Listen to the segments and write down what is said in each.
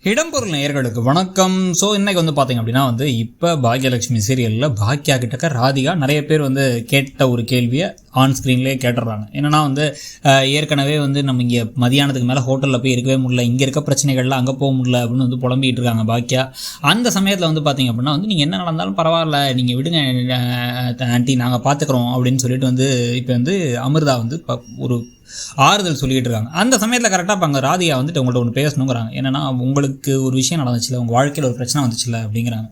இடம்பொருள் நேயர்களுக்கு வணக்கம். ஸோ இன்னைக்கு பார்த்தீங்க அப்படின்னா இப்போ பாக்யலட்சுமி சீரியலில் பாக்கியா கிட்டக்க ராதிகா நிறைய பேர் கேட்ட ஒரு கேள்வியை ஆன் ஸ்க்ரீன்லேயே கேட்டுடுறாங்க. என்னென்னா ஏற்கனவே நம்ம இங்கே மதியானத்துக்கு மேலே ஹோட்டலில் போய் இருக்கவே முடியல, இங்கே இருக்க பிரச்சனைகள்லாம் அங்கே போக முடியல அப்படின்னு புலம்பிகிட்டு இருக்காங்க பாக்கியா. அந்த சமயத்தில் பார்த்தீங்க அப்படின்னா நீங்கள் என்ன நடந்தாலும் பரவாயில்ல, நீங்கள் விடுங்க ஆண்டி, நாங்கள் பார்த்துக்குறோம் அப்படின்னு சொல்லிட்டு இப்போ அமிர்தா ஒரு ஆறுதல் சொல்லிகிட்டு இருக்காங்க. அந்த சமயத்தில் கரெக்டாக இப்போ அங்கே ராதிகா உங்கள்கிட்ட ஒன்று பேசணுங்கிறாங்க. என்னென்னா உங்களுக்கு ஒரு விஷயம் நடந்துச்சுல, உங்கள் வாழ்க்கையில் ஒரு பிரச்சனை வந்துச்சுல அப்படிங்கிறாங்க.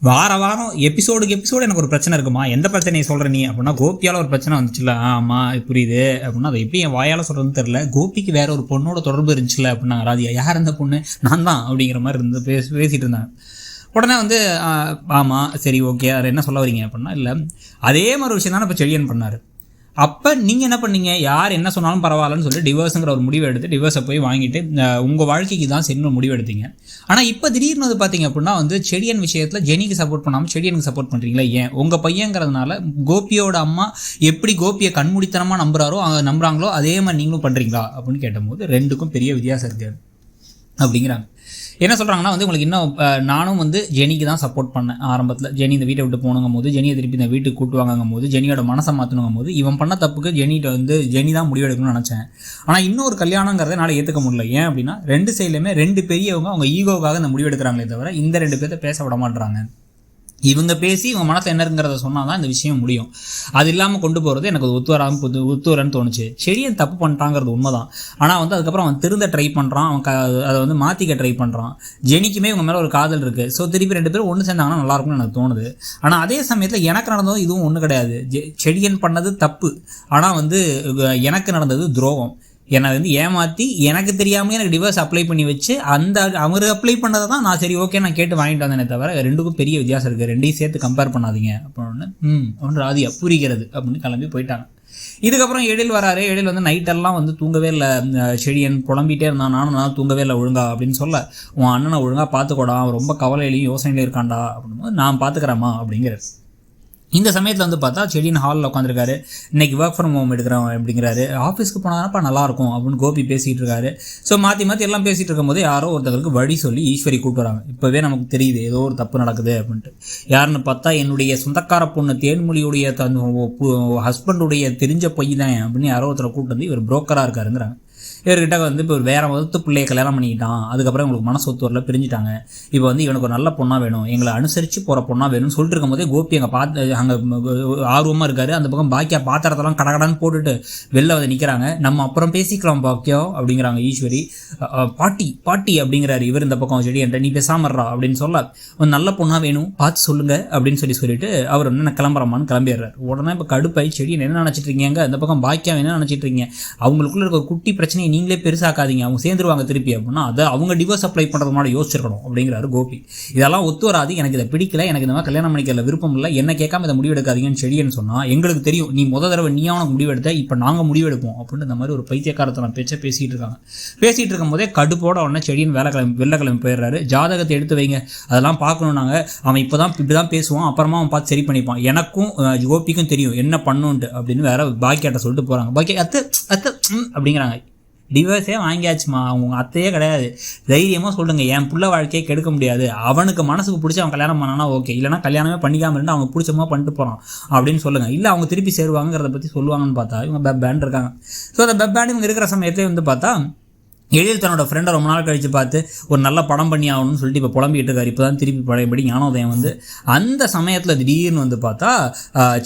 வாரம் எபிசோடு எனக்கு ஒரு பிரச்சனை இருக்குமா, எந்த பிரச்சனையை சொல்கிற நீ அப்படின்னா, கோபியால் ஒரு பிரச்சனை வந்துச்சுல, ஆமாம் புரியுது அப்படின்னா, அதை எப்படி என் வாயால் சொல்கிறதுன்னு தெரில, கோபிக்கு வேற ஒரு பொண்ணோட தொடர்பு இருந்துச்சுல அப்படின்னா, ராதிகா யார் அந்த பொண்ணு, நான் தான் அப்படிங்கிற மாதிரி பேசிகிட்டு இருந்தாங்க. உடனே ஆமாம் சரி ஓகே, அதை என்ன சொல்ல வரீங்க அப்படின்னா, இல்லை அதே மாதிரி விஷயம் தானே இப்போ செழியன் பண்ணார். அப்போ நீங்கள் என்ன பண்ணீங்க, யார் என்ன சொன்னாலும் பரவாயில்லன்னு சொல்லி டிவோர்ஸுங்கிற ஒரு முடிவு எடுத்து டிவோர்ஸை போய் வாங்கிட்டு உங்கள் வாழ்க்கைக்கு தான் சரின்னு முடிவு எடுத்தீங்க. ஆனால் இப்போ திடீர்னு பார்த்தீங்க அப்படின்னா செடியன் விஷயத்தில் ஜெனிக்கு சப்போர்ட் பண்ணாமல் செடியனுக்கு சப்போர்ட் பண்ணுறீங்களா? ஏன் உங்கள் பையங்கிறதுனால கோபியோட அம்மா எப்படி கோபியை கண்மூடித்தனமாக நம்புகிறாங்களோ அதே மாதிரி நீங்களும் பண்ணுறீங்களா அப்படின்னு கேட்டபோது ரெண்டுக்கும் பெரிய வித்தியாசம் இருக்குது அப்படிங்கிறாங்க. என்ன சொல்கிறாங்கன்னா உங்களுக்கு இன்னும் நானும் ஜெனிக்கு தான் சப்போர்ட் பண்ணேன் ஆரம்பத்தில். ஜெனி இந்த வீட்டை விட்டு போகணுங்கும் போது, ஜெனியை திருப்பி இந்த வீட்டுக்கு கூட்டுவாங்கும் போது, ஜெனியோட மனசை மாற்றணுங்கும் போது, இவன் பண்ண தப்புக்கு ஜெனி தான் முடிவெடுக்கணும்னு நினச்சேன். ஆனால் இன்னொரு கல்யாணங்கிறத என்னால் ஏற்றுக்க முடியல. ஏன் அப்படின்னா ரெண்டு சைட்லையுமே ரெண்டு பெரியவங்க அவங்க ஈகோவுக்காக இந்த முடிவெடுக்கிறாங்களே தவிர இந்த ரெண்டு பேர்த்த பேச விட மாட்டுறாங்க. இவங்க பேசி இவங்க மனசை என்னங்கிறத சொன்னால் தான் இந்த விஷயம் முடியும். அது இல்லாமல் கொண்டு போகிறது எனக்கு ஒத்து வரன்னு தோணுச்சு. செடியன் தப்பு பண்ணிட்டாங்கிறது உண்மைதான். ஆனால் அதுக்கப்புறம் அவன் திருந்த ட்ரை பண்ணுறான், அவன் அதை மாற்றிக்க ட்ரை பண்ணுறான். ஜெனிக்குமே இவங்க மேலே ஒரு காதல் இருக்குது. ஸோ திருப்பி ரெண்டு பேரும் ஒன்று சேர்ந்தாங்கன்னா நல்லாயிருக்கும்னு எனக்கு தோணுது. ஆனால் அதே சமயத்தில் எனக்கு நடந்ததும் இதுவும் ஒன்றும் கிடையாது. செடியன் பண்ணது தப்பு, ஆனால் எனக்கு நடந்தது துரோகம். என்னை ஏமாற்றி எனக்கு தெரியாமல் எனக்கு டிவோர்ஸ் அப்ளை பண்ணி வச்சு அவர் அப்ளை பண்ணதை தான் நான் சரி ஓகே நான் கேட்டு வாங்கிட்டு வந்தேனே தவிர ரெண்டுக்கும் பெரிய வித்தியாசம் இருக்குது, ரெண்டையும் சேர்த்து கம்பேர் பண்ணாதீங்க அப்படின்னு ராதிகா புரிகிறது அப்படின்னு கிளம்பி போயிட்டாங்க. இதுக்கப்புறம் எழில் வராரு. எழில் நைட்டெல்லாம் தூங்கவே இல்லை. செடியன் புலம்பிகிட்டே இருந்தான், நானும் தூங்கவே இல்லை ஒழுங்கா அப்படின்னு சொல்ல, உன் அண்ணனை ஒழுங்காக பார்த்துக்கூடா, அவன் ரொம்ப கவலையிலையும் யோசனையிலையும் இருக்காண்டா அப்படின்போது நான் பார்த்துக்கிறேம்மா அப்படிங்கிறார். இந்த சமயத்தில் பார்த்தா செடியன் ஹாலில் உட்காந்துருக்காரு. இன்றைக்கி ஒர்க் ஃப்ரம் ஹோம் எடுக்கிறோம் அப்படிங்கிறாரு. ஆஃபீஸ்க்கு போனாதானப்பா நல்லாயிருக்கும் அப்படின்னு கோபி பேசிகிட்டு இருக்காரு. ஸோ மாற்றி எல்லாம் பேசிகிட்டு இருக்கும்போது யாரோ ஒருத்தவருக்கு வழி சொல்லி ஈஸ்வரி கூப்பிட்டு வராங்க. இப்போவே நமக்கு தெரியுது ஏதோ ஒரு தப்பு நடக்குது அப்படின்ட்டு. யாருன்னு பார்த்தா என்னுடைய சொந்தக்கார பொண்ணு தேன்மொழியுடைய ஹஸ்பண்டுடைய தெரிஞ்ச பொய் தான் அப்படின்னு யாரோ ஒருத்தரை கூப்பிட்டு வந்து இவர் புரோக்கராக இருக்காருங்கிறாங்க. இவர்கிட்ட இப்போ வேறு மதத்து பிள்ளையை கல்யாணம் பண்ணிக்கிட்டான், அதுக்கப்புறம் உங்களுக்கு மனசு ஒத்து வரல, பிரிஞ்சுட்டாங்க. இப்போ இவனுக்கு ஒரு நல்ல பொண்ணாக வேணும், எங்களை அனுசரித்து போகிற பொண்ணாக வேணும்னு சொல்லிட்டு இருக்கும் போதே கோபி அங்கே ஆர்வமாக இருக்காரு. அந்த பக்கம் பாக்கியா பாத்திரத்தெல்லாம் கடகடான்னு போட்டுட்டு வெளில நிற்கிறாங்க. நம்ம அப்புறம் பேசிக்கலாம் பாக்கியம் அப்படிங்கிறாங்க ஈஸ்வரி. பாட்டி அப்படிங்கிறாரு இவர். இந்த பக்கம் செடி என்ற நீ பேசாமறா அப்படின்னு சொல்ல, ஒரு நல்ல பொண்ணாக வேணும் பார்த்து சொல்லுங்க அப்படின்னு சொல்லிட்டு அவர் என்ன கிளம்புறமான்னு கிளம்பிடுறாரு. உடனே இப்போ கடுப்பாய் செடி என்ன நினச்சிட்டு இருக்கீங்க, இந்த பக்கம் பாக்கியா என்ன நினச்சிட்டு இருக்கீங்க, அவங்களுக்குள்ள இருக்க குட்டி பிரச்சனை நீங்களே பெருசாக்காதீங்க, அவங்க சேர்ந்துருவாங்க திருப்பி அப்படின்னா அதை அவங்க டிவோர்ஸ் அப்ளை பண்ணுறது மாதிரி யோசிச்சிருக்கணும் அப்படிங்கிறாரு கோபி. இதெல்லாம் ஒத்து வராது, எனக்கு இதை பிடிக்கல, எனக்கு இந்த மாதிரி கல்யாணம் பண்ணிக்கல விருப்பம் இல்லை, என்ன கேட்காம இதை முடிவெடுக்காதீங்கன்னு செடியன்னு சொன்னால், எங்களுக்கு தெரியும் நீ தடவை நீ அவனுக்கு முடிவெடுத்த, இப்போ நாங்கள் முடிவெடுப்போம் அப்படின்னு இந்த மாதிரி ஒரு பைத்தியக்காரத்தனம் பேச்சை பேசிகிட்டு இருக்காங்க. பேசிகிட்டு இருக்கும்போதே கடுப்போட உடனே செடியன் வெள்ளைக்கிழமை போயிடுறாரு. ஜாதகத்தை எடுத்து வைங்க, அதெல்லாம் பார்க்கணும், நாங்கள் அவன் இப்படி தான் பேசுவான், அப்புறமா அவன் பார்த்து சரி பண்ணிப்பான், எனக்கும் கோபிக்கும் தெரியும் என்ன பண்ணுன்ட்டு அப்படின்னு வேற பாக்கியாட்ட சொல்லிட்டு போகிறாங்க. பாக்கியா அத்தை அப்படிங்கிறாங்க. டிவோர்ஸே வாங்கியாச்சுமா, அவங்க அத்தையே கிடையாது, தைரியமாக சொல்லுங்கள், என் புள்ள வாழ்க்கையை கெடுக்க முடியாது, அவனுக்கு மனசுக்கு பிடிச்சி அவன் கல்யாணம் பண்ணானா ஓகே, இல்லைனா கல்யாணமே பண்ணிக்காமல் இருந்து அவங்க பிடிச்சமா பண்ணிட்டு போகிறான் அப்படின்னு சொல்லுங்கள். இல்லை அவங்க திருப்பி சேருவாங்கிறத பற்றி சொல்லுவாங்கன்னு பார்த்தா இவங்க பெப்பேன் இருக்காங்க. ஸோ அந்த பெப்பேன் இவங்க இருக்கிற சமயத்துலேயே பார்த்தா எழில் தன்னோட ஃப்ரெண்டை ரொம்ப நாள் கழித்து பார்த்து ஒரு நல்ல படம் பண்ணி ஆகணும்னு சொல்லிட்டு இப்போ புலம்பிகிட்டு இருக்காரு. இப்போ தான் திருப்பி பழையபடி ஞானோதயம் அந்த சமயத்தில் திடீர்னு பார்த்தா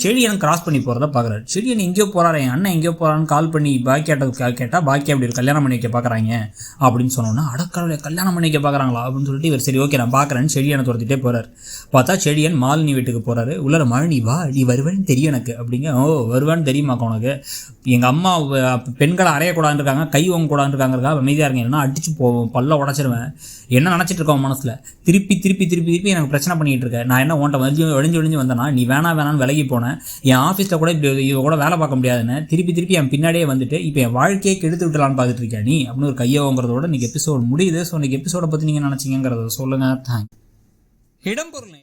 செடியன் கிராஸ் பண்ணி போகிறத பார்க்குறாரு. செடியன் எங்கேயோ போகிறாரு, என் அண்ணன் எங்கேயோ போகிறான்னு கால் பண்ணி பாக்கியாட்ட கேட்டால் பாக்கியா அப்படி ஒரு கல்யாணம் பண்ணி வைக்க பார்க்குறாங்க அப்படின்னு சொன்னோன்னா, அடக்கடவுளை கல்யாணம் பண்ணி வைக்க பார்க்குறாங்களா அப்படின்னு சொல்லிட்டு இவர் சரி ஓகே நான் பார்க்குறேன்னு செடியனை துரத்திட்டே போகிறார். பார்த்தா செடியன் மாலினி வீட்டுக்கு போகிறாரு. உள்ளர மாலினி வா, நீ வருவேன்னு தெரியும் எனக்கு அப்படிங்க. வருவான்னு தெரியுமாக்கா உனக்கு, எங்கள் அம்மா பெண்களை அறையக்கூடாதுன்னு இருக்காங்க, கை வாங்க கூடாதுன்னு இருக்காங்க, அமைதியாக இருங்க இல்லைன்னா அடிச்சு போவோம், பல்ல உடச்சிருவேன், என்ன நினச்சிட்டு இருக்கோம் மனசில், திருப்பி எனக்கு பிரச்சனை பண்ணிகிட்டு இருக்கேன், நான் என்ன உன்ட்ட ஒழிஞ்சு வந்தேன்னா நீ வேணான்னு விலகி போனேன், என் ஆஃபீஸில் கூட இவ கூட வேலை பார்க்க முடியாதுன்னு திருப்பி என் பின்னாடியே வந்துட்டு இப்போ என் வாழ்க்கையை கெடுத்து விட்டலான்னு பார்த்துட்டு இருக்கேன் நீ அப்படின்னு ஒரு கையோங்கிறதோட இன்றைக்கி எபிசோடு முடியுது. ஸோ இன்றைக்கி எபிசோடை பற்றி நீங்கள் நினச்சிங்கிறத சொல்லுங்கள். தேங்க்ஸ். இடம்பொருள்